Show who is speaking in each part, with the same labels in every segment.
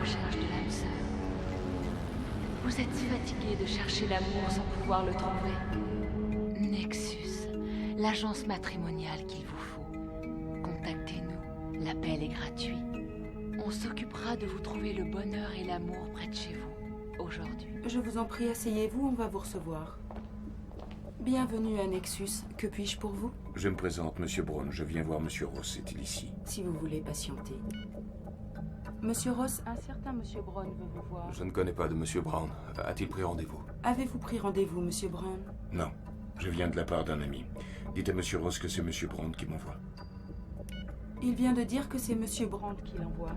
Speaker 1: recherche de l'âme sœur. Vous êtes fatigué de chercher l'amour sans pouvoir le trouver. Nexus, l'agence matrimoniale qu'il vous faut. Contactez-nous, l'appel est gratuit. On s'occupera de vous trouver le bonheur et l'amour près de chez vous, aujourd'hui.
Speaker 2: Je vous en prie, asseyez-vous, on va vous recevoir. Bienvenue à Nexus. Que puis-je pour vous?
Speaker 3: Je me présente, Monsieur Brown. Je viens voir Monsieur Ross. Est-il ici?
Speaker 2: Si vous voulez patienter. Monsieur Ross, un certain Monsieur Brown veut vous voir.
Speaker 4: Je ne connais pas de Monsieur Brown. A-t-il pris rendez-vous?
Speaker 2: Avez-vous pris rendez-vous, Monsieur Brown?
Speaker 3: Non. Je viens de la part d'un ami. Dites à Monsieur Ross que c'est Monsieur Brown qui m'envoie.
Speaker 2: Il vient de dire que c'est Monsieur Brown qui l'envoie.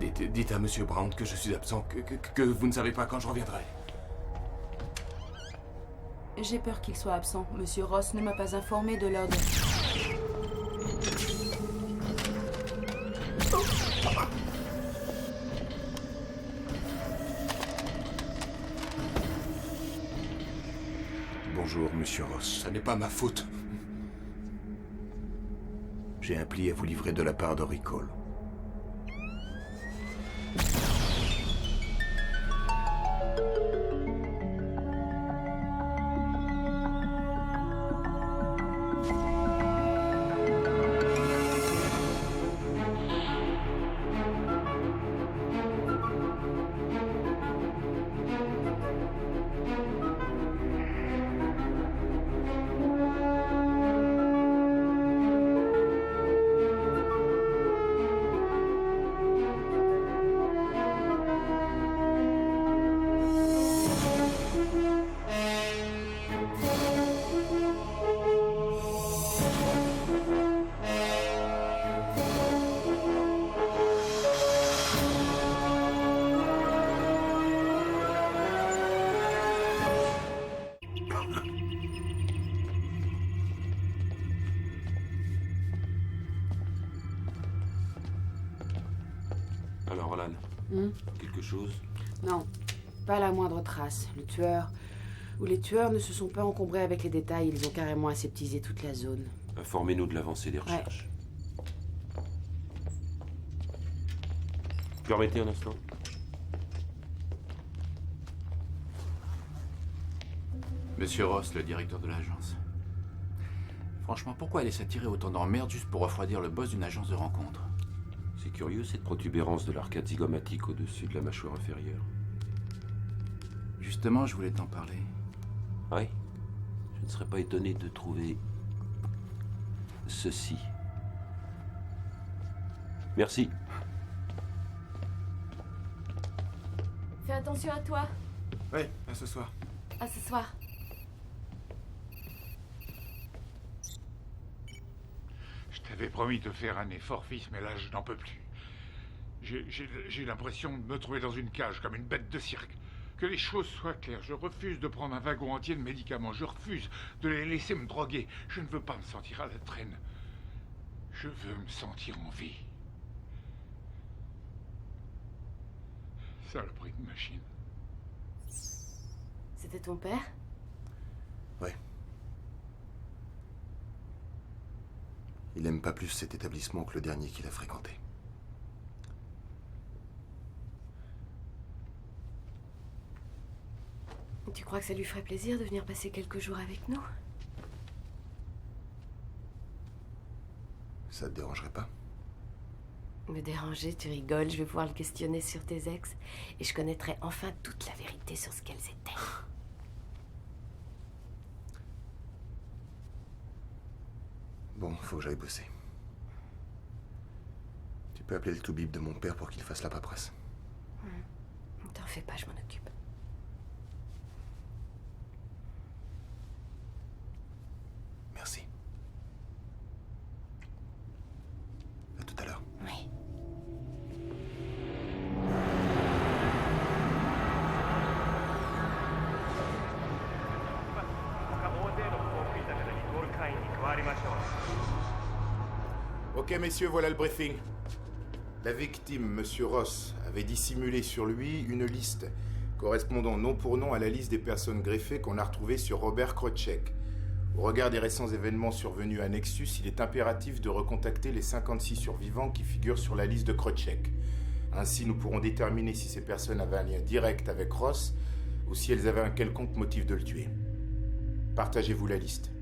Speaker 4: Dites à Monsieur Brown que je suis absent, que vous ne savez pas quand je reviendrai.
Speaker 2: J'ai peur qu'il soit absent. Monsieur Ross ne m'a pas informé de l'heure de...
Speaker 3: Bonjour, Monsieur Ross.
Speaker 4: Ce n'est pas ma faute.
Speaker 3: J'ai un pli à vous livrer de la part d'Henry Cole.
Speaker 4: Alors, Alan, quelque chose?
Speaker 5: Non, pas la moindre trace. Le tueur ou les tueurs ne se sont pas encombrés avec les détails, ils ont carrément aseptisé toute la zone.
Speaker 4: Informez-nous de l'avancée des recherches. Permettez un instant.
Speaker 6: Monsieur Ross, le directeur de l'agence. Franchement, pourquoi aller s'attirer autant d'emmerdes juste pour refroidir le boss d'une agence de rencontre?
Speaker 4: C'est curieux, cette protubérance de l'arcade zygomatique au-dessus de la mâchoire inférieure.
Speaker 6: Justement, je voulais t'en parler.
Speaker 4: Oui. Je ne serais pas étonné de trouver ceci. Merci.
Speaker 7: Fais attention à toi.
Speaker 4: Oui, à ce soir.
Speaker 7: À ce soir.
Speaker 8: Je t'avais promis de faire un effort, fils, mais là, je n'en peux plus. J'ai l'impression de me trouver dans une cage, comme une bête de cirque. Que les choses soient claires, je refuse de prendre un wagon entier de médicaments. Je refuse de les laisser me droguer. Je ne veux pas me sentir à la traîne. Je veux me sentir en vie. Saloperie de machine.
Speaker 7: C'était ton père?
Speaker 3: Ouais. Il n'aime pas plus cet établissement que le dernier qu'il a fréquenté.
Speaker 7: Tu crois que ça lui ferait plaisir de venir passer quelques jours avec nous?
Speaker 3: Ça te dérangerait pas?
Speaker 7: Me déranger, tu rigoles, je vais pouvoir le questionner sur tes ex et je connaîtrai enfin toute la vérité sur ce qu'elles étaient.
Speaker 3: Bon, faut que j'aille bosser. Tu peux appeler le toubib de mon père pour qu'il fasse la paperasse.
Speaker 7: T'en fais pas, je m'en occupe.
Speaker 3: Merci. À tout à l'heure.
Speaker 7: Oui.
Speaker 9: Ok, messieurs, voilà le briefing. La victime, Monsieur Ross, avait dissimulé sur lui une liste correspondant nom pour nom à la liste des personnes greffées qu'on a retrouvées sur Robert Krotchek. Au regard des récents événements survenus à Nexus, il est impératif de recontacter les 56 survivants qui figurent sur la liste de Crotchek. Ainsi, nous pourrons déterminer si ces personnes avaient un lien direct avec Ross ou si elles avaient un quelconque motif de le tuer. Partagez-vous la liste.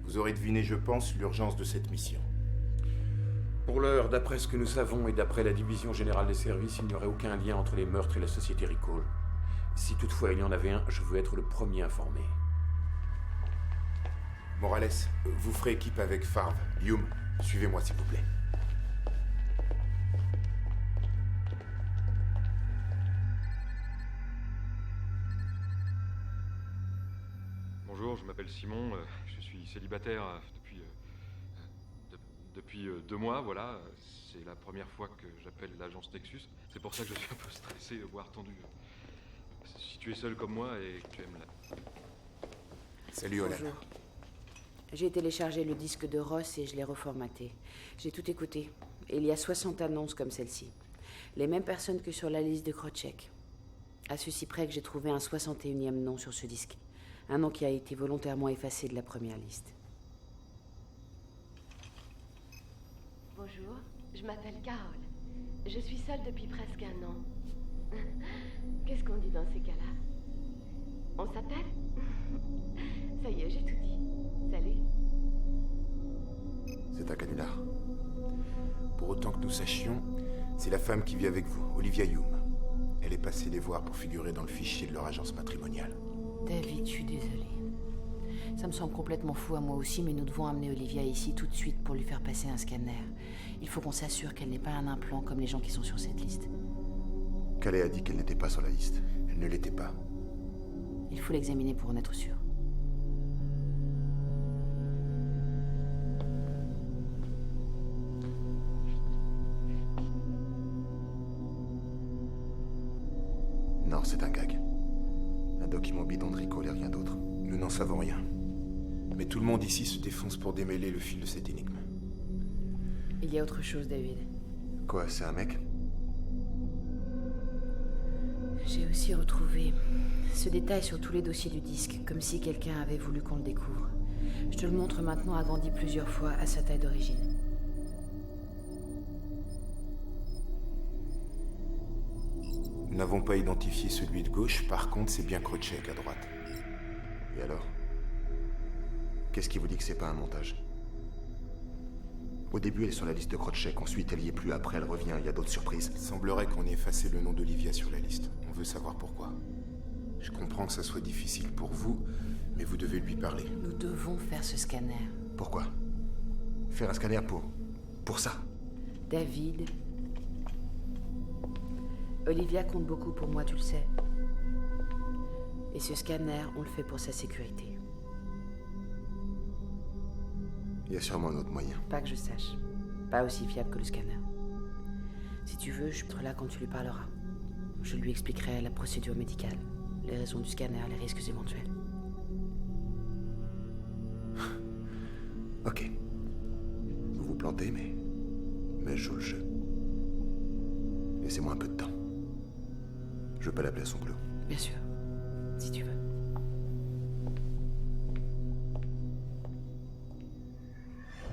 Speaker 9: Vous aurez deviné, je pense, l'urgence de cette mission.
Speaker 4: Pour l'heure, d'après ce que nous savons et d'après la division générale des services, il n'y aurait aucun lien entre les meurtres et la société Recall. Si toutefois il y en avait un, je veux être le premier informé.
Speaker 9: Morales, vous ferez équipe avec Farve. Hume, suivez-moi s'il vous plaît.
Speaker 10: Bonjour, je m'appelle Simon, je suis célibataire depuis 2 mois, voilà. C'est la première fois que j'appelle l'agence Nexus. C'est pour ça que je suis un peu stressé, voire tendu. Si tu es seul comme moi et que tu aimes la...
Speaker 9: Salut, Olan.
Speaker 5: Bonjour. J'ai téléchargé le disque de Ross et je l'ai reformaté. J'ai tout écouté. Et il y a 60 annonces comme celle-ci. Les mêmes personnes que sur la liste de Crotchek. À ceci près que j'ai trouvé un 61e nom sur ce disque. Un nom qui a été volontairement effacé de la première liste.
Speaker 7: Bonjour, je m'appelle Carole. Je suis seule depuis presque 1 an. Qu'est-ce qu'on dit dans ces cas-là? On s'appelle? Ça y est, j'ai tout dit. Salut.
Speaker 9: C'est un canular. Pour autant que nous sachions, c'est la femme qui vit avec vous, Olivia Hume. Elle est passée les voir pour figurer dans le fichier de leur agence matrimoniale.
Speaker 5: David, je suis désolée. Ça me semble complètement fou à moi aussi, mais nous devons amener Olivia ici tout de suite pour lui faire passer un scanner. Il faut qu'on s'assure qu'elle n'ait pas un implant comme les gens qui sont sur cette liste.
Speaker 9: Calais a dit qu'elle n'était pas sur la liste. Elle ne l'était pas.
Speaker 5: Il faut l'examiner pour en être sûr.
Speaker 9: Non, c'est un gag. Un document bidon de Recall et rien d'autre. Nous n'en savons rien. Mais tout le monde ici se défonce pour démêler le fil de cette énigme.
Speaker 5: Il y a autre chose, David.
Speaker 9: Quoi, c'est un mec?
Speaker 5: J'ai aussi retrouvé ce détail sur tous les dossiers du disque, comme si quelqu'un avait voulu qu'on le découvre. Je te le montre maintenant agrandi plusieurs fois à sa taille d'origine.
Speaker 9: Nous n'avons pas identifié celui de gauche, par contre, c'est bien Crotchek à droite. Et alors? Qu'est-ce qui vous dit que c'est pas un montage? Au début, elle est sur la liste de Crotchek, ensuite elle y est plus, après elle revient, il y a d'autres surprises. Il semblerait qu'on ait effacé le nom d'Olivia sur la liste. On veut savoir pourquoi. Je comprends que ça soit difficile pour vous, mais vous devez lui parler.
Speaker 5: Nous devons faire ce scanner.
Speaker 9: Pourquoi? Faire un scanner pour ça?
Speaker 5: David. Olivia compte beaucoup pour moi, tu le sais. Et ce scanner, on le fait pour sa sécurité.
Speaker 9: Il y a sûrement un autre moyen.
Speaker 5: Pas que je sache. Pas aussi fiable que le scanner. Si tu veux, je serai là quand tu lui parleras. Je lui expliquerai la procédure médicale, les raisons du scanner, les risques éventuels.
Speaker 9: Ok. Vous vous plantez, mais je joue le jeu. Laissez-moi un peu de temps. Je veux pas l'appeler à son boulot.
Speaker 5: Bien sûr, si tu veux.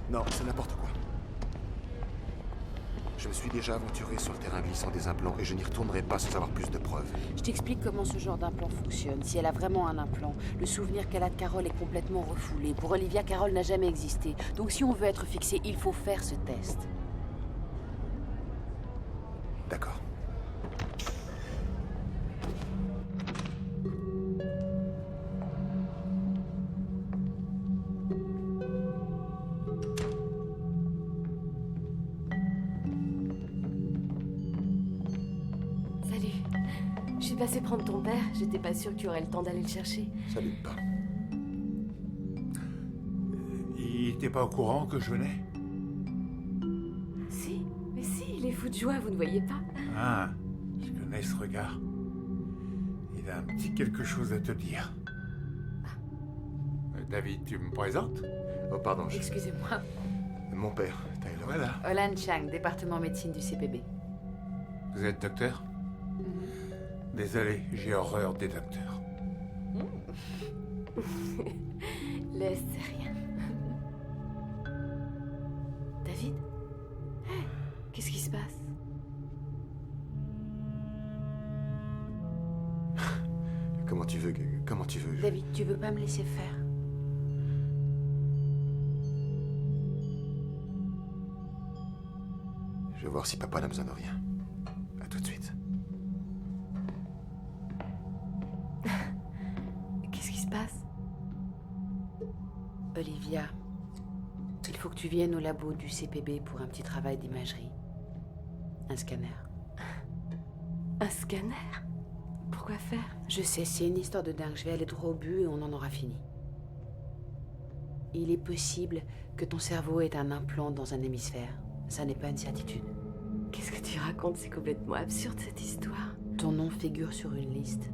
Speaker 9: Non, c'est n'importe quoi. Je me suis déjà aventuré sur le terrain glissant des implants et je n'y retournerai pas sans avoir plus de preuves.
Speaker 5: Je t'explique comment ce genre d'implant fonctionne. Si elle a vraiment un implant, le souvenir qu'elle a de Carole est complètement refoulé. Pour Olivia, Carole n'a jamais existé. Donc si on veut être fixé, il faut faire ce test.
Speaker 9: D'accord.
Speaker 7: Salut. Je suis passée prendre ton père. J'étais pas sûre que tu aurais le temps d'aller le chercher.
Speaker 9: Salut, pas.
Speaker 8: Il était pas au courant que je venais?
Speaker 7: Si, mais si, il est fou de joie, vous ne voyez pas?
Speaker 8: Ah, je connais ce regard. Il a un petit quelque chose à te dire. David, tu me présentes?
Speaker 9: Oh, pardon,
Speaker 5: Excusez-moi.
Speaker 9: Mon père, Tyler.
Speaker 8: Voilà.
Speaker 5: Olan Chang, département médecine du CPB.
Speaker 8: Vous êtes docteur? Désolé, j'ai horreur des docteurs.
Speaker 7: Laisse, c'est rien. David? Hey, qu'est-ce qui se passe?
Speaker 9: Comment tu veux...
Speaker 5: David, tu veux pas me laisser faire?
Speaker 9: Je vais voir si papa n'a besoin de rien. À tout de suite.
Speaker 7: Qu'est-ce qui se passe?
Speaker 5: Olivia, il faut que tu viennes au labo du CPB pour un petit travail d'imagerie. Un scanner.
Speaker 7: Un scanner? Pourquoi faire?
Speaker 5: Je sais, c'est une histoire de dingue. Je vais aller droit au but et on en aura fini. Il est possible que ton cerveau ait un implant dans un hémisphère. Ça n'est pas une certitude.
Speaker 7: Qu'est-ce que tu racontes? C'est complètement absurde cette histoire.
Speaker 5: Ton nom figure sur une liste.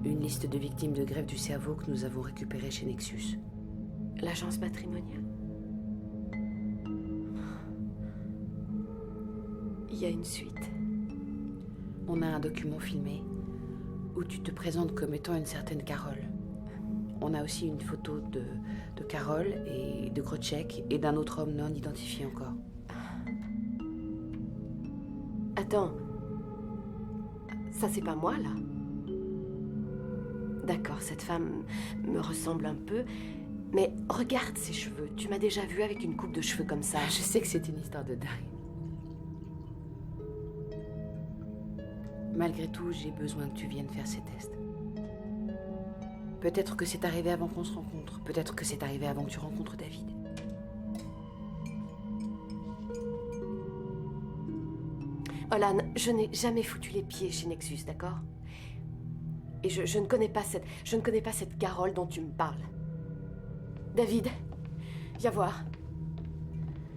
Speaker 5: Une liste de victimes de greffe du cerveau que nous avons récupérée chez Nexus.
Speaker 7: L'agence matrimoniale. Il y a une suite.
Speaker 5: On a un document filmé où tu te présentes comme étant une certaine Carole. On a aussi une photo de Carole et de Grotchek et d'un autre homme non identifié encore.
Speaker 7: Attends. Ça, c'est pas moi, là? D'accord, cette femme me ressemble un peu, mais regarde ses cheveux. Tu m'as déjà vue avec une coupe de cheveux comme ça.
Speaker 5: Je sais que c'est une histoire de dingue. Malgré tout, j'ai besoin que tu viennes faire ces tests. Peut-être que c'est arrivé avant qu'on se rencontre. Peut-être que c'est arrivé avant que tu rencontres David.
Speaker 7: Olan, je n'ai jamais foutu les pieds chez Nexus, d'accord? Et je ne connais pas cette Carole dont tu me parles. David, viens voir.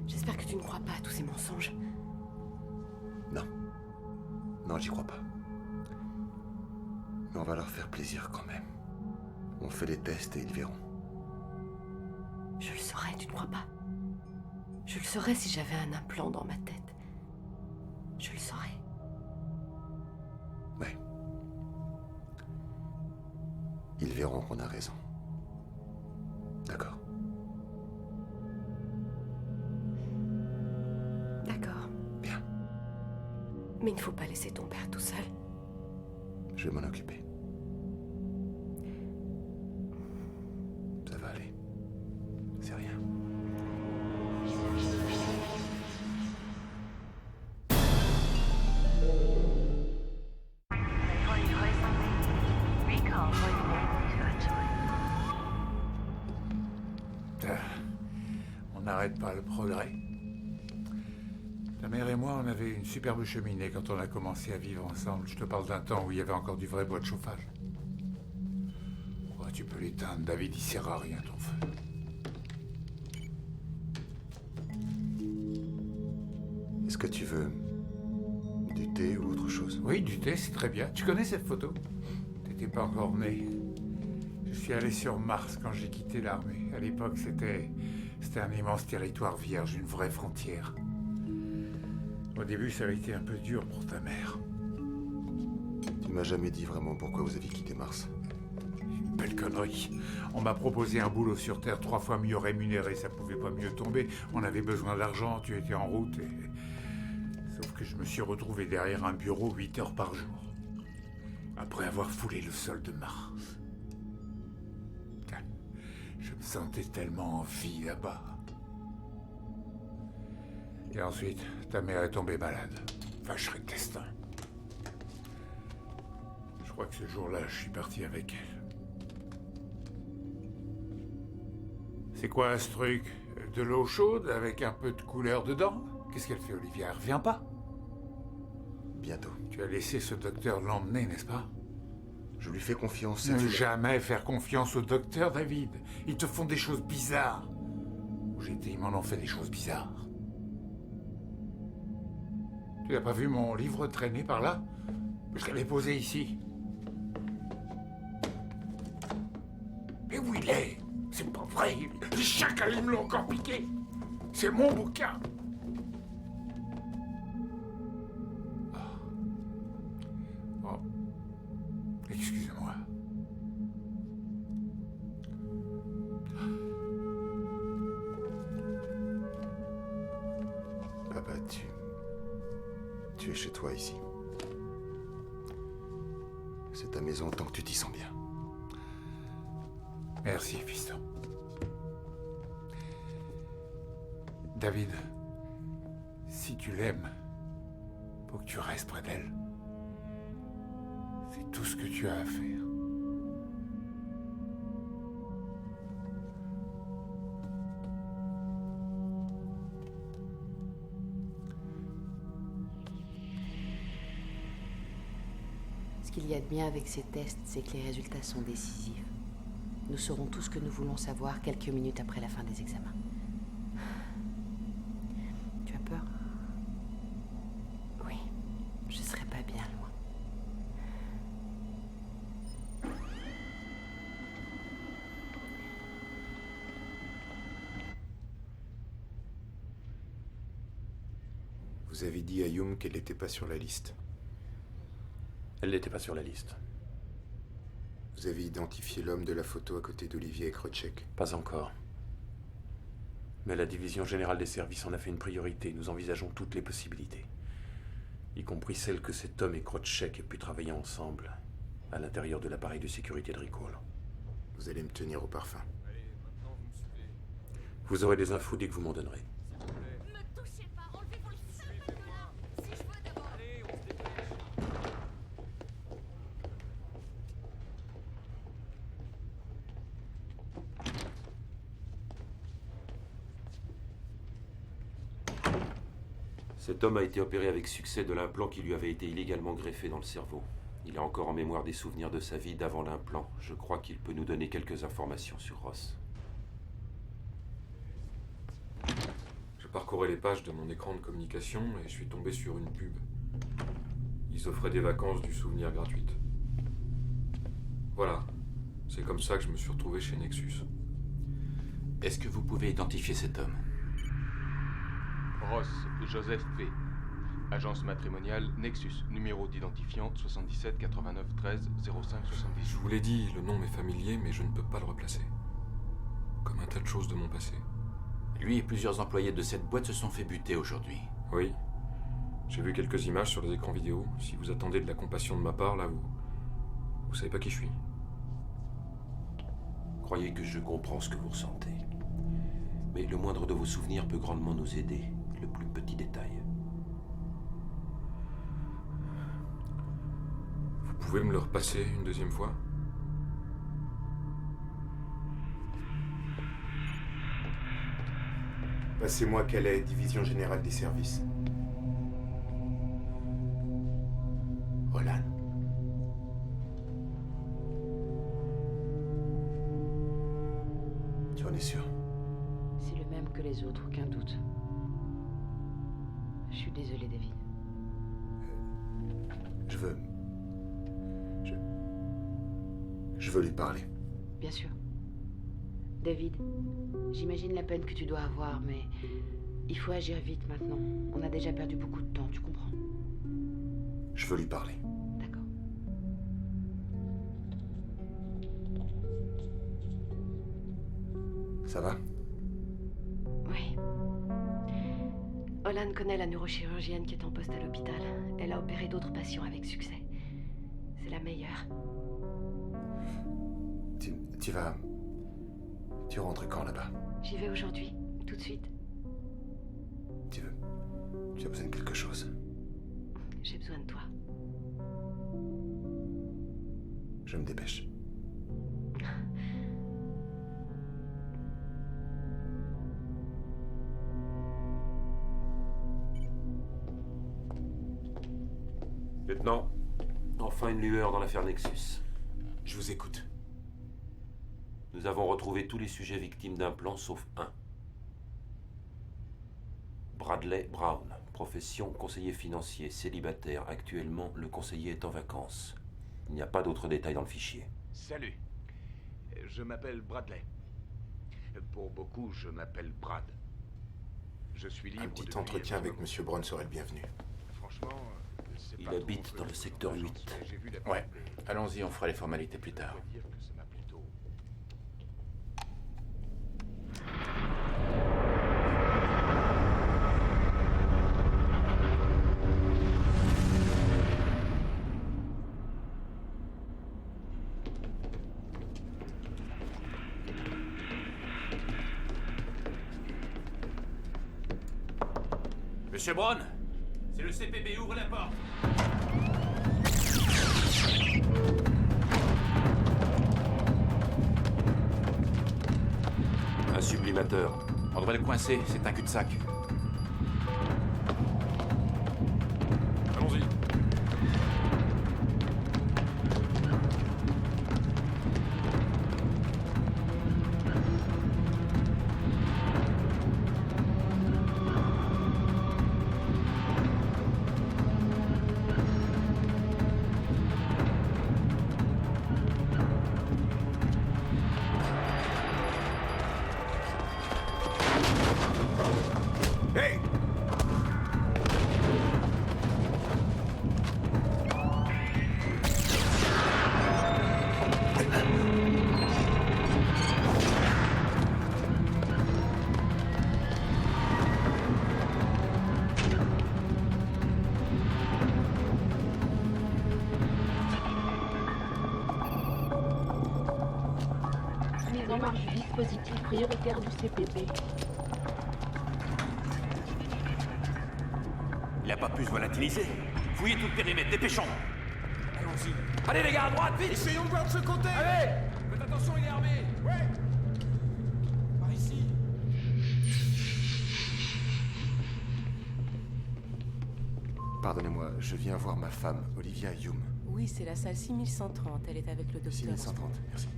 Speaker 7: J'espère que tu ne crois pas à tous ces mensonges.
Speaker 9: Non. Non, j'y crois pas. Mais on va leur faire plaisir quand même. On fait les tests et ils verront.
Speaker 7: Je le saurais, tu ne crois pas? Je le saurais si j'avais un implant dans ma tête. Je le saurais.
Speaker 9: Ouais. Ils verront qu'on a raison. D'accord.
Speaker 7: D'accord.
Speaker 9: Bien.
Speaker 7: Mais il ne faut pas laisser ton père tout seul.
Speaker 9: Je vais m'en occuper. Ça va aller. C'est rien.
Speaker 8: On n'arrête pas le progrès. Ta mère et moi, on avait une superbe cheminée quand on a commencé à vivre ensemble. Je te parle d'un temps où il y avait encore du vrai bois de chauffage. Oh, tu peux l'éteindre, David, il sert à rien, ton feu.
Speaker 9: Est-ce que tu veux du thé ou autre chose?
Speaker 8: Oui, du thé, c'est très bien. Tu connais cette photo? T'étais pas encore né. Je suis allé sur Mars quand j'ai quitté l'armée. À l'époque, c'était un immense territoire vierge, une vraie frontière. Au début, ça a été un peu dur pour ta mère.
Speaker 9: Tu m'as jamais dit vraiment pourquoi vous aviez quitté Mars.
Speaker 8: Une belle connerie. On m'a proposé un boulot sur Terre 3 fois mieux rémunéré, ça pouvait pas mieux tomber. On avait besoin d'argent, tu étais en route et... Sauf que je me suis retrouvé derrière un bureau 8 heures par jour. Après avoir foulé le sol de Mars. Je me sentais tellement en vie là-bas. Et ensuite, ta mère est tombée malade. Vacherie de destin. Je crois que ce jour-là, je suis parti avec elle. C'est quoi ce truc? De l'eau chaude avec un peu de couleur dedans? Qu'est-ce qu'elle fait, Olivia? Elle revient pas?
Speaker 9: Bientôt.
Speaker 8: Tu as laissé ce docteur l'emmener, n'est-ce pas?
Speaker 9: Je lui fais confiance.
Speaker 8: Ne jamais faire confiance au docteur, David. Ils te font des choses bizarres. Où j'étais, ils m'en ont fait des choses bizarres. Tu n'as pas vu mon livre traîner par là? Je l'avais posé ici. Mais où il est? C'est pas vrai. Les chacals, ils me l'ont encore piqué. C'est mon bouquin. Oh. Excusez-moi.
Speaker 9: Tu es chez toi ici. C'est ta maison tant que tu t'y sens bien.
Speaker 8: Merci, fiston. David, si tu l'aimes, faut que tu restes près d'elle. C'est tout ce que tu as à faire.
Speaker 5: Ce qu'il y a de bien avec ces tests, c'est que les résultats sont décisifs. Nous saurons tout ce que nous voulons savoir quelques minutes après la fin des examens. Tu as peur? Oui, je serai pas bien loin.
Speaker 9: Vous avez dit à Hume qu'elle n'était pas sur la liste.
Speaker 4: Elle n'était pas sur la liste.
Speaker 9: Vous avez identifié l'homme de la photo à côté d'Olivier et Crotchek?
Speaker 4: Pas encore. Mais la division générale des services en a fait une priorité. Nous envisageons toutes les possibilités. Y compris celle que cet homme et Crotchek aient pu travailler ensemble à l'intérieur de l'appareil de sécurité de Recall.
Speaker 9: Vous allez me tenir au parfum.
Speaker 4: Vous aurez des infos dès que vous m'en donnerez.
Speaker 11: Cet homme a été opéré avec succès de l'implant qui lui avait été illégalement greffé dans le cerveau. Il a encore en mémoire des souvenirs de sa vie d'avant l'implant. Je crois qu'il peut nous donner quelques informations sur Ross.
Speaker 10: Je parcourais les pages de mon écran de communication et je suis tombé sur une pub. Ils offraient des vacances du souvenir gratuites. Voilà. C'est comme ça que je me suis retrouvé chez Nexus.
Speaker 6: Est-ce que vous pouvez identifier cet homme?
Speaker 12: Ross Joseph P. Agence matrimoniale Nexus, numéro d'identifiant 77 89 13 05 70.
Speaker 10: Je vous l'ai dit, le nom m'est familier, mais je ne peux pas le replacer. Comme un tas de choses de mon passé.
Speaker 6: Lui et plusieurs employés de cette boîte se sont fait buter aujourd'hui.
Speaker 10: Oui. J'ai vu quelques images sur les écrans vidéo. Si vous attendez de la compassion de ma part, là, vous savez pas qui je suis.
Speaker 11: Croyez que je comprends ce que vous ressentez. Mais le moindre de vos souvenirs peut grandement nous aider. Le plus petit détail.
Speaker 10: Vous pouvez me le repasser une deuxième fois?
Speaker 9: Passez-moi Calais, division générale des services. Roland. Tu en es sûr?
Speaker 5: C'est le même que les autres, aucun doute. Je suis désolée, David.
Speaker 9: Je veux lui parler.
Speaker 5: Bien sûr. David, j'imagine la peine que tu dois avoir, mais il faut agir vite maintenant. On a déjà perdu beaucoup de temps, tu comprends?
Speaker 9: Je veux lui parler.
Speaker 5: D'accord.
Speaker 9: Ça va?
Speaker 7: Oui. Olan connaît la neurochirurgienne qui est en poste à l'hôpital. Elle a opéré d'autres patients avec succès. C'est la meilleure.
Speaker 9: Tu rentres quand là-bas?
Speaker 7: J'y vais aujourd'hui, tout de suite.
Speaker 9: Tu as besoin de quelque chose?
Speaker 7: J'ai besoin de toi.
Speaker 9: Je me dépêche.
Speaker 11: Lieutenant, enfin une lueur dans l'affaire Nexus.
Speaker 9: Je vous écoute.
Speaker 11: Nous avons retrouvé tous les sujets victimes d'un plan sauf un. Bradley Brown, profession conseiller financier, célibataire. Actuellement, le conseiller est en vacances. Il n'y a pas d'autres détails dans le fichier.
Speaker 13: Salut. Je m'appelle Bradley. Pour beaucoup, je m'appelle Brad. Je suis libre.
Speaker 9: Un petit entretien avec M. Brown serait le bienvenu.
Speaker 13: Franchement,
Speaker 11: il habite dans le secteur 8.
Speaker 6: Ouais, allons-y, on fera les formalités plus tard. Monsieur Brown, c'est le CPB, ouvre la porte.
Speaker 11: Un sublimateur.
Speaker 6: On devrait le coincer, c'est un cul-de-sac.
Speaker 10: Allons-y.
Speaker 14: Mise en marche du dispositif prioritaire du CPB.
Speaker 6: Il a pas pu se volatiliser. Fouillez tout le périmètre, dépêchons. Allons-y. Allez les gars, à droite, vite.
Speaker 15: Essayons de voir de ce côté.
Speaker 6: Allez.
Speaker 15: Faites attention, il est armé. Ouais. Par ici.
Speaker 9: Pardonnez-moi, je viens voir ma femme, Olivia Hume.
Speaker 16: Oui, c'est la salle 6130. Elle est avec le docteur.
Speaker 9: 6130, merci.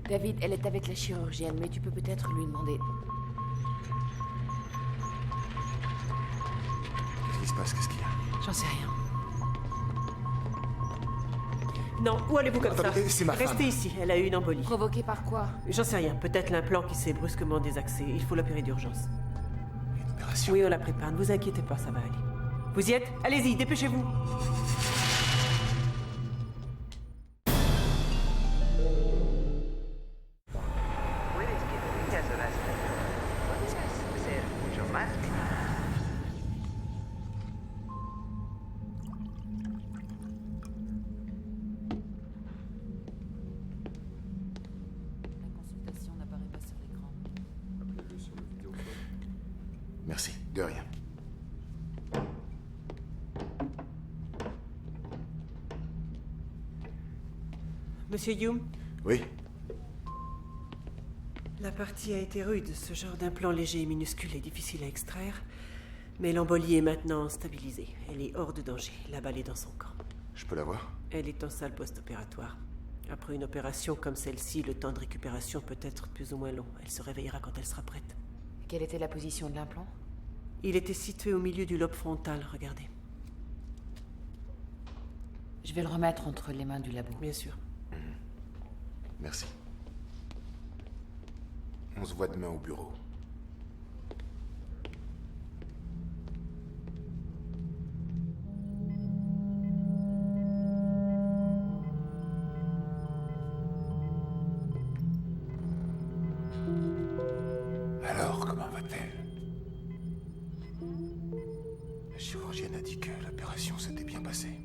Speaker 5: David, elle est avec la chirurgienne, mais tu peux peut-être lui demander...
Speaker 9: Qu'est-ce qui se passe? Qu'est-ce qu'il y a?
Speaker 16: J'en sais rien. Non, où allez-vous comme
Speaker 9: Attendez,
Speaker 16: ça?
Speaker 9: c'est ma femme.
Speaker 16: Restez ici, elle a eu une embolie.
Speaker 5: Provoquée par quoi?
Speaker 16: J'en sais rien, peut-être l'implant qui s'est brusquement désaxé. Il faut l'opérer d'urgence.
Speaker 9: Une opération?
Speaker 16: Oui, on la prépare, ne vous inquiétez pas, ça va aller. Vous y êtes? Allez-y, dépêchez-vous.
Speaker 9: Merci, de rien.
Speaker 16: Monsieur Hume?
Speaker 9: Oui?
Speaker 16: La partie a été rude. Ce genre d'implant léger et minuscule est difficile à extraire. Mais l'embolie est maintenant stabilisée. Elle est hors de danger. La balle est dans son camp.
Speaker 9: Je peux la voir?
Speaker 16: Elle est en salle post-opératoire. Après une opération comme celle-ci, le temps de récupération peut être plus ou moins long. Elle se réveillera quand elle sera prête.
Speaker 5: Quelle était la position de l'implant?
Speaker 16: Il était situé au milieu du lobe frontal, regardez.
Speaker 5: Je vais le remettre entre les mains du labo.
Speaker 16: Bien sûr.
Speaker 9: Merci. On se voit demain au bureau.
Speaker 8: Alors, comment va-t-elle?
Speaker 9: La chirurgienne a dit que l'opération s'était bien passée.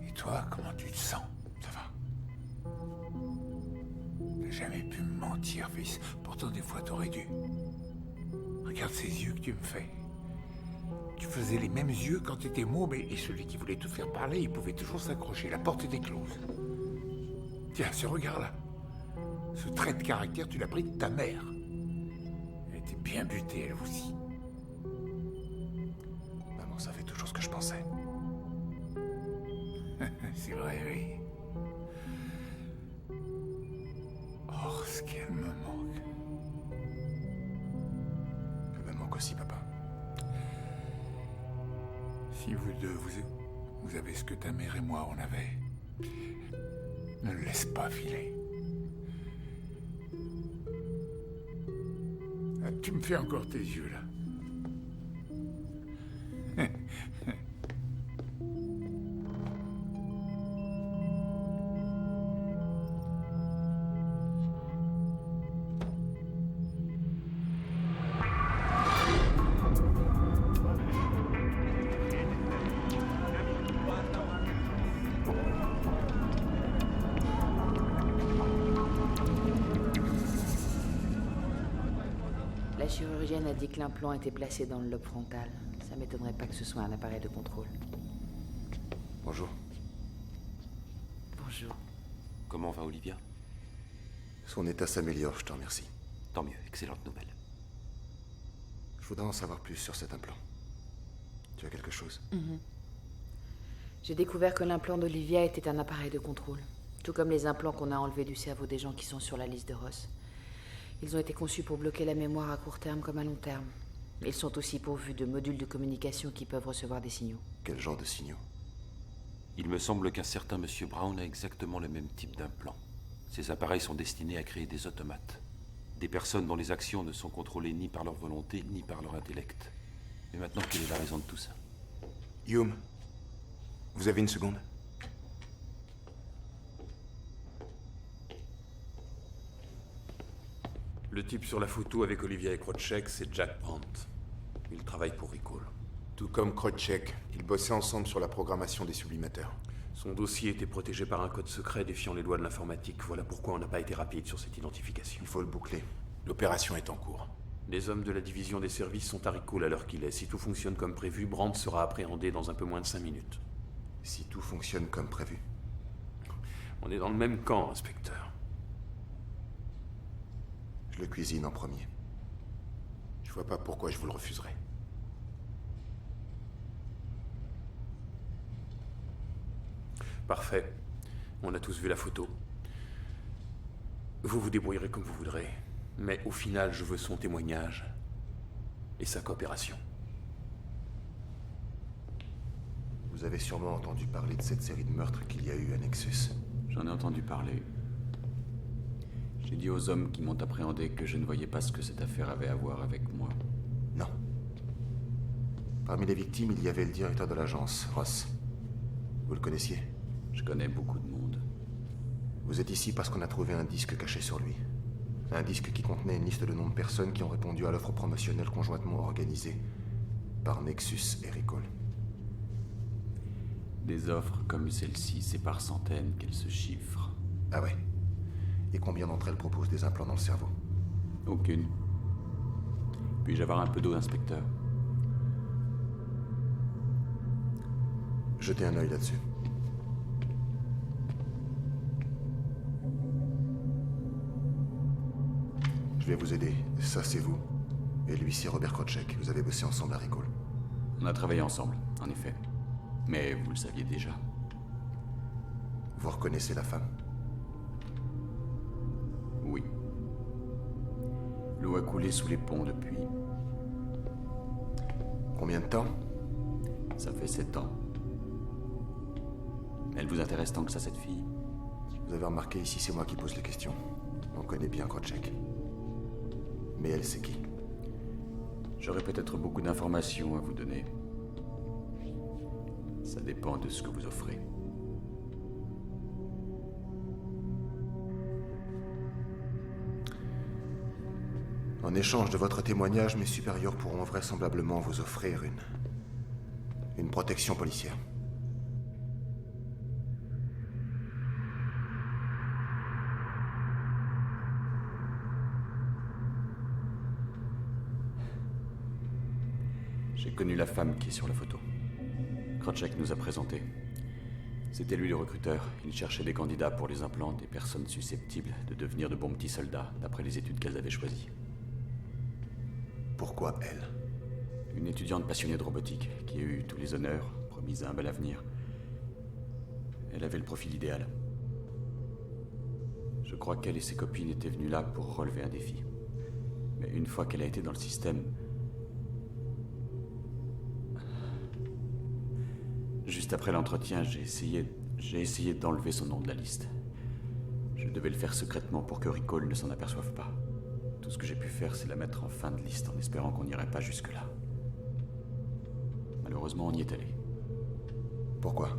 Speaker 8: Et toi, comment tu te sens?
Speaker 9: Ça va.
Speaker 8: T'as jamais pu me mentir, fils. Pourtant, des fois, t'aurais dû. Regarde ces yeux que tu me fais. Tu faisais les mêmes yeux quand t'étais môme et celui qui voulait te faire parler, il pouvait toujours s'accrocher. La porte était close. Tiens, ce regard-là. Ce trait de caractère, tu l'as pris de ta mère. Elle était bien butée, elle aussi.
Speaker 9: Maman savait toujours ce que je pensais.
Speaker 8: C'est vrai, oui. Oh, ce qu'elle me manque.
Speaker 9: Elle me manque aussi, papa.
Speaker 8: Si vous deux, vous avez ce que ta mère et moi, on avait, ne le laisse pas filer. Ah, tu me fais encore tes yeux, là.
Speaker 5: La chirurgienne a dit que l'implant était placé dans le lobe frontal. Ça m'étonnerait pas que ce soit un appareil de contrôle.
Speaker 9: Bonjour.
Speaker 5: Bonjour.
Speaker 11: Comment va Olivia?
Speaker 9: Son état s'améliore, je te remercie.
Speaker 11: Tant mieux, excellente nouvelle.
Speaker 9: Je voudrais en savoir plus sur cet implant. Tu as quelque chose?
Speaker 5: J'ai découvert que l'implant d'Olivia était un appareil de contrôle. Tout comme les implants qu'on a enlevés du cerveau des gens qui sont sur la liste de Ross. Ils ont été conçus pour bloquer la mémoire à court terme comme à long terme. Ils sont aussi pourvus de modules de communication qui peuvent recevoir des signaux.
Speaker 9: Quel genre de signaux?
Speaker 11: Il me semble qu'un certain Monsieur Brown a exactement le même type d'implant. Ces appareils sont destinés à créer des automates. Des personnes dont les actions ne sont contrôlées ni par leur volonté, ni par leur intellect. Mais maintenant, quelle est la raison de tout ça?
Speaker 9: Hume, vous avez une seconde?
Speaker 4: Le type sur la photo avec Olivia et Crotchek, c'est Jack Brandt. Il travaille pour Recall.
Speaker 9: Tout comme Crotchek, ils bossaient ensemble sur la programmation des sublimateurs.
Speaker 4: Son dossier était protégé par un code secret défiant les lois de l'informatique. Voilà pourquoi on n'a pas été rapide sur cette identification.
Speaker 9: Il faut le boucler. L'opération est en cours.
Speaker 4: Les hommes de la division des services sont à Recall à l'heure qu'il est. Si tout fonctionne comme prévu, Brandt sera appréhendé dans un peu moins de 5 minutes.
Speaker 9: Si tout fonctionne comme prévu.
Speaker 4: On est dans le même camp, inspecteur.
Speaker 9: Je le cuisine en premier. Je vois pas pourquoi je vous le refuserais.
Speaker 4: Parfait. On a tous vu la photo. Vous vous débrouillerez comme vous voudrez. Mais au final, je veux son témoignage et sa coopération.
Speaker 9: Vous avez sûrement entendu parler de cette série de meurtres qu'il y a eu à Nexus.
Speaker 6: J'en ai entendu parler. J'ai dit aux hommes qui m'ont appréhendé que je ne voyais pas ce que cette affaire avait à voir avec moi.
Speaker 9: Non. Parmi les victimes, il y avait le directeur de l'agence, Ross. Vous le connaissiez?
Speaker 6: Je connais beaucoup de monde.
Speaker 9: Vous êtes ici parce qu'on a trouvé un disque caché sur lui. Un disque qui contenait une liste de noms de personnes qui ont répondu à l'offre promotionnelle conjointement organisée par Nexus et Recall.
Speaker 6: Des offres comme celle-ci, c'est par centaines qu'elles se chiffrent.
Speaker 9: Ah ouais? Et combien d'entre elles proposent des implants dans le cerveau?
Speaker 6: Aucune. Puis-je avoir un peu d'eau, inspecteur?
Speaker 9: Jetez un œil là-dessus. Je vais vous aider. Ça, c'est vous. Et lui, c'est Robert Crotchek. Vous avez bossé ensemble à Recall.
Speaker 6: On a travaillé ensemble, en effet. Mais vous le saviez déjà.
Speaker 9: Vous reconnaissez la femme?
Speaker 6: Oui. L'eau a coulé sous les ponts depuis.
Speaker 9: Combien de temps?
Speaker 6: Ça fait 7 ans. Elle vous intéresse tant que ça, cette fille?
Speaker 9: Vous avez remarqué, ici, c'est moi qui pose les questions. On connaît bien Crotchek. Mais elle, c'est qui?
Speaker 6: J'aurais peut-être beaucoup d'informations à vous donner. Ça dépend de ce que vous offrez.
Speaker 9: En échange de votre témoignage, mes supérieurs pourront vraisemblablement vous offrir une protection policière.
Speaker 6: J'ai connu la femme qui est sur la photo. Crotchek nous a présenté. C'était lui le recruteur. Il cherchait des candidats pour les implants, des personnes susceptibles de devenir de bons petits soldats, d'après les études qu'elles avaient choisies.
Speaker 9: Pourquoi elle?
Speaker 6: Une étudiante passionnée de robotique, qui a eu tous les honneurs, promise un bel avenir. Elle avait le profil idéal. Je crois qu'elle et ses copines étaient venues là pour relever un défi. Mais une fois qu'elle a été dans le système... Juste après l'entretien, j'ai essayé d'enlever son nom de la liste. Je devais le faire secrètement pour que Recall ne s'en aperçoive pas. Tout ce que j'ai pu faire, c'est la mettre en fin de liste en espérant qu'on n'irait pas jusque-là. Malheureusement, on y est allé.
Speaker 9: Pourquoi?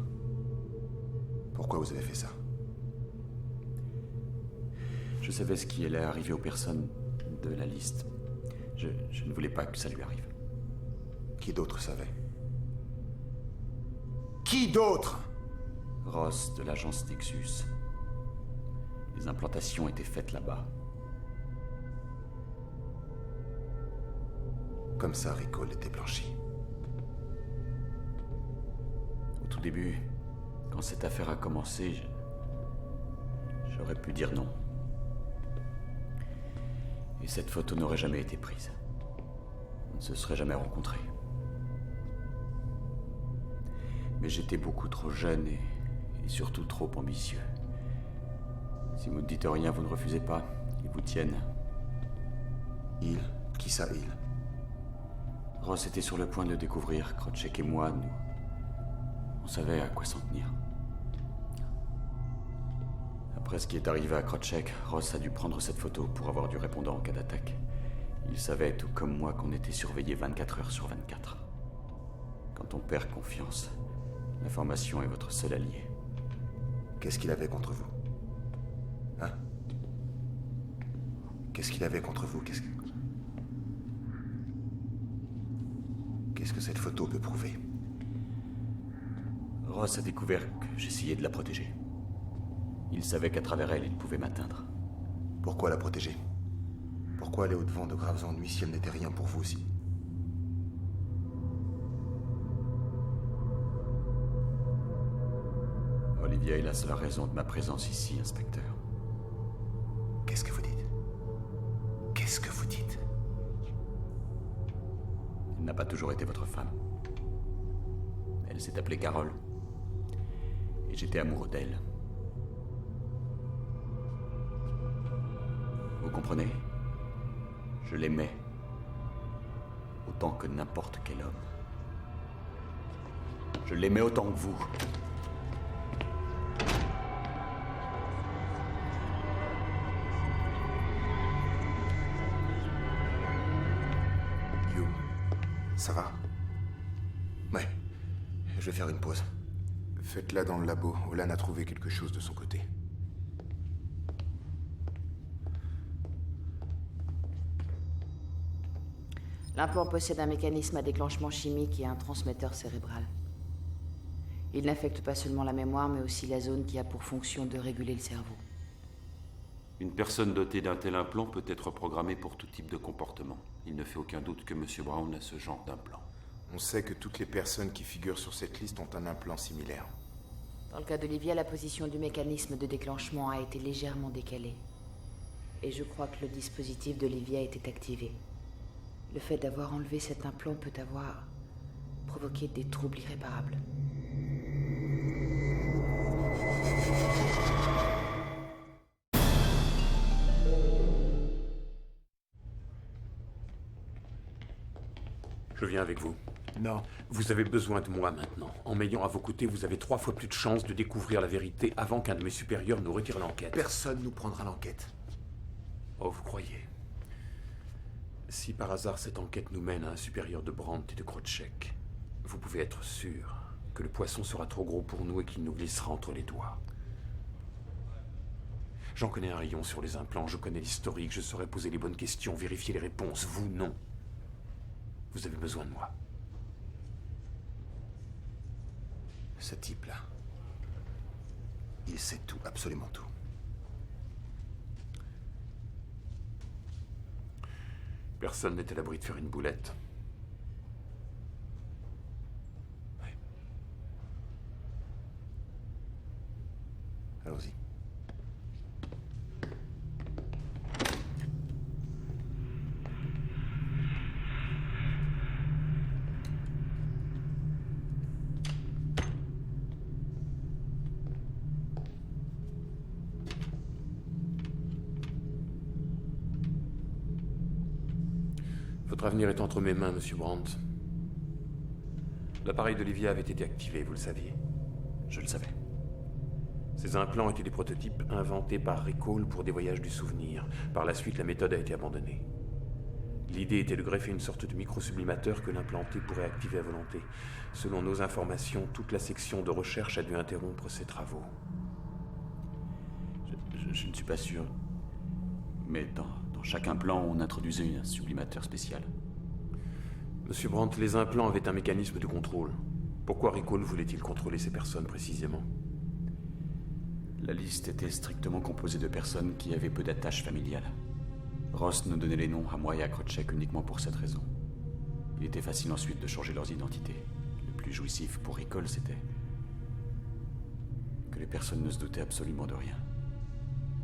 Speaker 9: Pourquoi vous avez fait ça?
Speaker 6: Je savais ce qui allait arriver aux personnes de la liste. Je ne voulais pas que ça lui arrive.
Speaker 9: Qui d'autre savait? Qui d'autre?
Speaker 6: Ross de l'agence Nexus. Les implantations étaient faites là-bas.
Speaker 9: Comme ça, Ricole était blanchi.
Speaker 6: Au tout début, quand cette affaire a commencé, j'aurais pu dire non. Et cette photo n'aurait jamais été prise. On ne se serait jamais rencontrés. Mais j'étais beaucoup trop jeune et surtout trop ambitieux. Si vous ne dites rien, vous ne refusez pas. Ils vous tiennent.
Speaker 9: Il? Qui ça, il?
Speaker 6: Ross était sur le point de le découvrir. Crotchek et moi, on savait à quoi s'en tenir. Après ce qui est arrivé à Crotchek, Ross a dû prendre cette photo pour avoir du répondant en cas d'attaque. Il savait, tout comme moi, qu'on était surveillé 24 heures sur 24. Quand on perd confiance, l'information est votre seul allié.
Speaker 9: Qu'est-ce qu'il avait contre vous? Hein? Qu'est-ce qu'il avait contre vous? Qu'est-ce que cette photo peut prouver?
Speaker 6: Ross a découvert que j'essayais de la protéger. Il savait qu'à travers elle, il pouvait m'atteindre.
Speaker 9: Pourquoi la protéger? Pourquoi aller au-devant de graves ennuis si elle n'était rien pour vous aussi?
Speaker 6: Olivia est la seule raison de ma présence ici, inspecteur.
Speaker 9: Qu'est-ce que vous dites? Qu'est-ce que vous dites?
Speaker 6: Elle n'a pas toujours été votre femme. Elle s'est appelée Carole. Et j'étais amoureux d'elle. Vous comprenez? Je l'aimais. Autant que n'importe quel homme. Je l'aimais autant que vous.
Speaker 9: Ça va? Ouais. Je vais faire une pause. Faites-la dans le labo. Olan a trouvé quelque chose de son côté.
Speaker 5: L'implant possède un mécanisme à déclenchement chimique et un transmetteur cérébral. Il n'affecte pas seulement la mémoire, mais aussi la zone qui a pour fonction de réguler le cerveau.
Speaker 11: Une personne dotée d'un tel implant peut être programmée pour tout type de comportement. Il ne fait aucun doute que M. Brown a ce genre d'implant.
Speaker 9: On sait que toutes les personnes qui figurent sur cette liste ont un implant similaire.
Speaker 5: Dans le cas d'Olivia, la position du mécanisme de déclenchement a été légèrement décalée. Et je crois que le dispositif d'Olivia était activé. Le fait d'avoir enlevé cet implant peut avoir provoqué des troubles irréparables.
Speaker 4: Je viens avec vous.
Speaker 9: Non.
Speaker 4: Vous avez besoin de moi maintenant. En m'ayant à vos côtés, vous avez 3 fois plus de chances de découvrir la vérité avant qu'un de mes supérieurs nous retire l'enquête.
Speaker 9: Personne nous prendra l'enquête.
Speaker 4: Oh, vous croyez? Si par hasard cette enquête nous mène à un supérieur de Brandt et de Crotchek, vous pouvez être sûr que le poisson sera trop gros pour nous et qu'il nous glissera entre les doigts. J'en connais un rayon sur les implants, je connais l'historique, je saurais poser les bonnes questions, vérifier les réponses. Vous, non. Vous avez besoin de moi.
Speaker 9: Ce type-là, il sait tout, absolument tout.
Speaker 4: Personne n'est à l'abri de faire une boulette.
Speaker 9: Ouais. Allons-y.
Speaker 4: Votre avenir est entre mes mains, Monsieur Brandt. L'appareil d'Olivia avait été activé, vous le saviez.
Speaker 6: Je le savais.
Speaker 4: Ces implants étaient des prototypes inventés par Ricole pour des voyages du souvenir. Par la suite, la méthode a été abandonnée. L'idée était de greffer une sorte de microsublimateur que l'implanté pourrait activer à volonté. Selon nos informations, toute la section de recherche a dû interrompre ses travaux.
Speaker 6: Je ne suis pas sûr. Mais dans chaque implant, on introduisait un sublimateur spécial.
Speaker 4: Monsieur Brandt, les implants avaient un mécanisme de contrôle. Pourquoi Ricole voulait-il contrôler ces personnes précisément?
Speaker 6: La liste était strictement composée de personnes qui avaient peu d'attaches familiales. Ross nous donnait les noms à moi et à Crotchek uniquement pour cette raison. Il était facile ensuite de changer leurs identités. Le plus jouissif pour Ricole, c'était que les personnes ne se doutaient absolument de rien.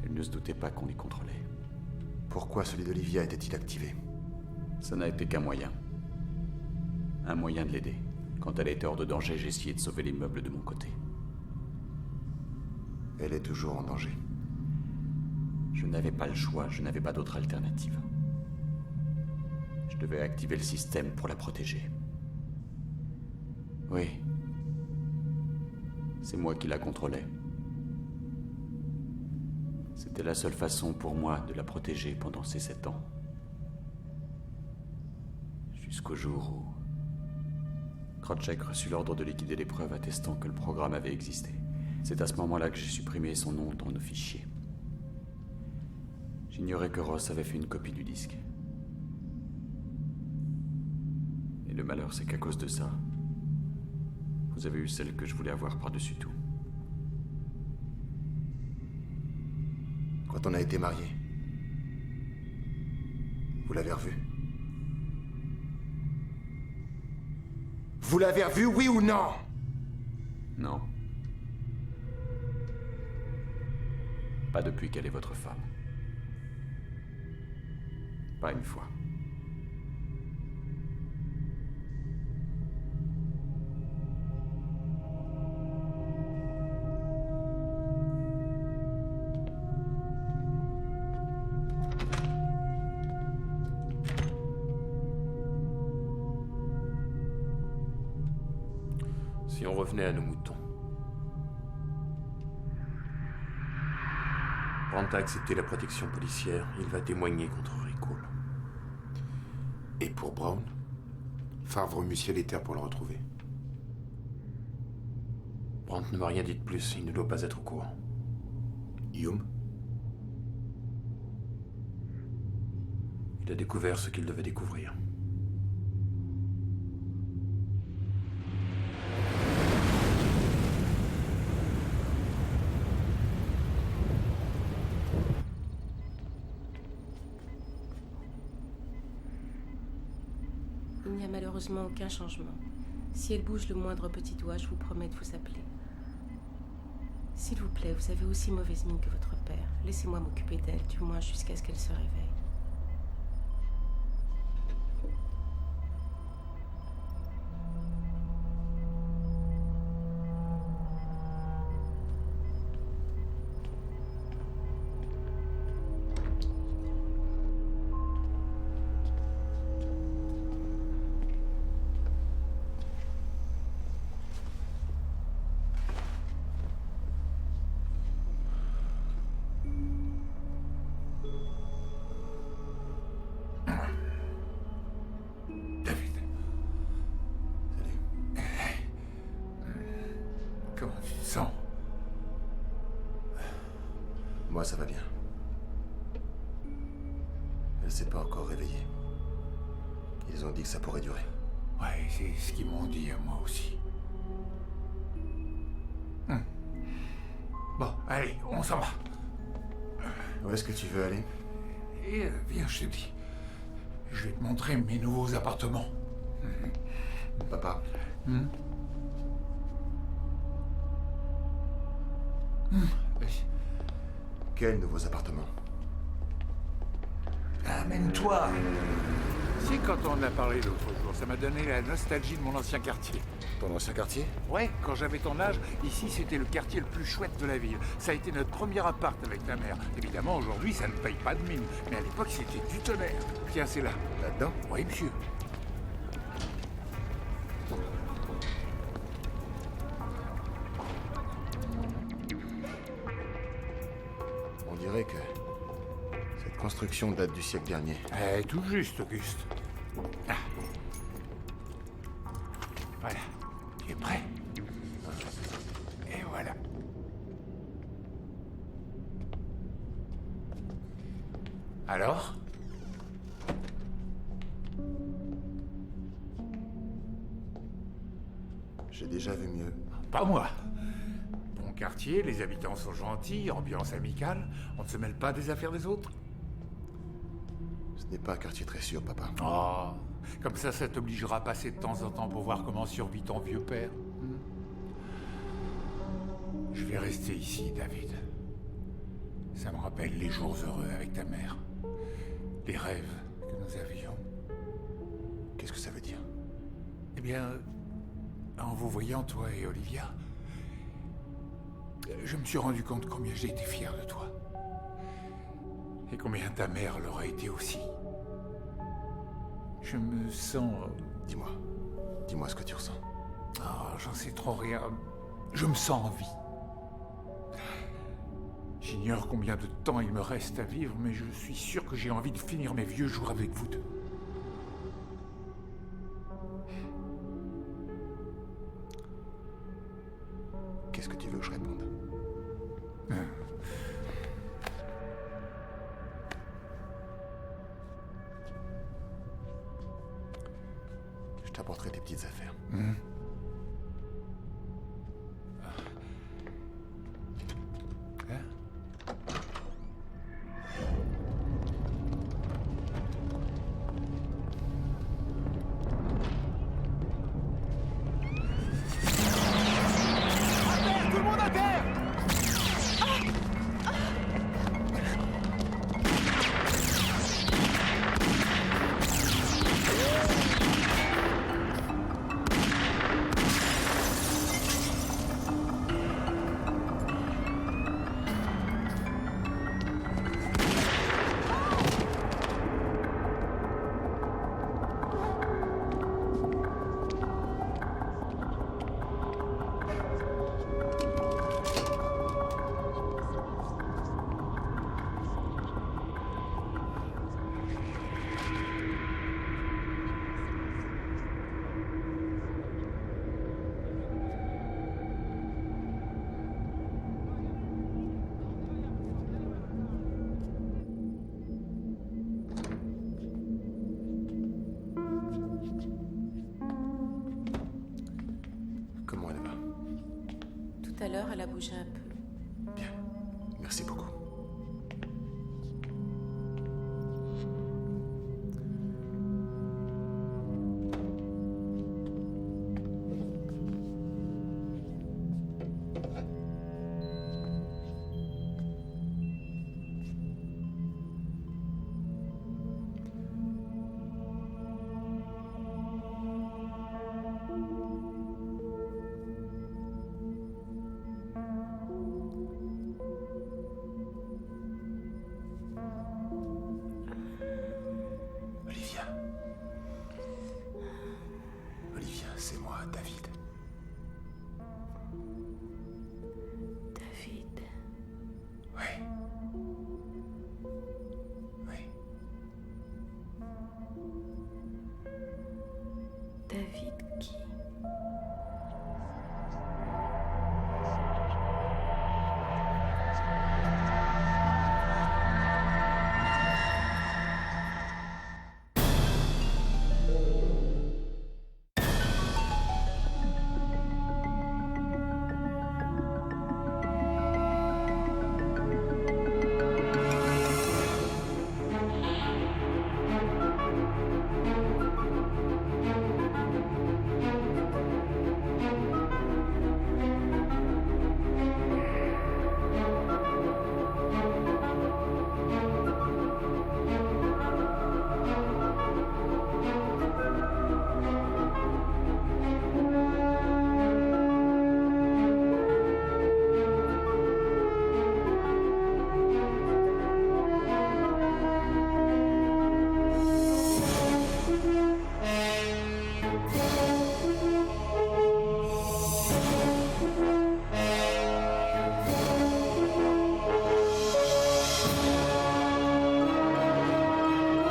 Speaker 6: Elles ne se doutaient pas qu'on les contrôlait.
Speaker 9: Pourquoi celui d'Olivia était-il activé?
Speaker 6: Ça n'a été qu'un moyen. Un moyen de l'aider. Quand elle était hors de danger, j'ai essayé de sauver l'immeuble de mon côté.
Speaker 9: Elle est toujours en danger.
Speaker 6: Je n'avais pas le choix, je n'avais pas d'autre alternative. Je devais activer le système pour la protéger. Oui. C'est moi qui la contrôlais. C'était la seule façon pour moi de la protéger pendant ces 7 ans. Jusqu'au jour où Crotchek reçut l'ordre de liquider les preuves attestant que le programme avait existé. C'est à ce moment-là que j'ai supprimé son nom dans nos fichiers. J'ignorais que Ross avait fait une copie du disque. Et le malheur, c'est qu'à cause de ça, vous avez eu celle que je voulais avoir par-dessus tout.
Speaker 9: Quand on a été mariés, vous l'avez revue? Vous l'avez revue, oui ou non?
Speaker 6: Non. Pas depuis qu'elle est votre femme. Pas une fois.
Speaker 4: Si on revenait à nos moutons. Brandt a accepté la protection policière. Il va témoigner contre Ricole.
Speaker 9: Et pour Brown, Favre remue ciel et terre pour le retrouver.
Speaker 4: Brandt ne m'a rien dit de plus. Il ne doit pas être au courant.
Speaker 9: Hume?
Speaker 4: Il a découvert ce qu'il devait découvrir.
Speaker 17: Il n'y a malheureusement aucun changement. Si elle bouge le moindre petit doigt, je vous promets de vous appeler. S'il vous plaît, vous avez aussi mauvaise mine que votre père. Laissez-moi m'occuper d'elle, du moins jusqu'à ce qu'elle se réveille.
Speaker 9: Moi, ça va bien. Elle s'est pas encore réveillée. Ils ont dit que ça pourrait durer.
Speaker 8: Ouais, c'est ce qu'ils m'ont dit à moi aussi. Bon, allez, on s'en va.
Speaker 9: Où est-ce que tu veux aller?
Speaker 8: Et viens, je te dis. Je vais te montrer mes nouveaux appartements.
Speaker 9: Papa. Quels nouveaux appartements?
Speaker 8: Amène-toi. C'est quand on en a parlé l'autre jour, ça m'a donné la nostalgie de mon ancien quartier.
Speaker 9: Ton ancien quartier?
Speaker 8: Ouais, quand j'avais ton âge, ici c'était le quartier le plus chouette de la ville. Ça a été notre premier appart avec ta mère. Évidemment, aujourd'hui, ça ne paye pas de mine. Mais à l'époque, c'était du tonnerre. Tiens, c'est là.
Speaker 9: Là-dedans?
Speaker 8: Oui, monsieur.
Speaker 9: On dirait que cette construction date du siècle dernier.
Speaker 8: Tout juste, Auguste. Ah. Voilà. Tu es prêt? Et voilà. Alors?
Speaker 9: J'ai déjà vu mieux.
Speaker 8: Pas moi. Bon quartier, les habitants sont gentils, ambiance amicale. On ne se mêle pas des affaires des autres.
Speaker 9: Ce n'est pas un quartier très sûr, papa.
Speaker 8: Oh, comme ça t'obligera à passer de temps en temps pour voir comment survit ton vieux père. Je vais rester ici, David. Ça me rappelle les jours heureux avec ta mère. Les rêves que nous avions.
Speaker 9: Qu'est-ce que ça veut dire?
Speaker 8: Eh bien, en vous voyant, toi et Olivia, je me suis rendu compte combien j'ai été fier de toi. Et combien ta mère l'aurait été aussi. Je me sens...
Speaker 9: Dis-moi. Dis-moi ce que tu ressens.
Speaker 8: Oh, j'en sais trop rien. Je me sens en vie. J'ignore combien de temps il me reste à vivre, mais je suis sûr que j'ai envie de finir mes vieux jours avec vous deux.
Speaker 9: Qu'est-ce que tu veux que je réponde? Je t'apporterai tes petites affaires.
Speaker 15: Tout le monde à terre!
Speaker 9: Comment elle va?
Speaker 17: Tout à l'heure, elle a bougé un peu.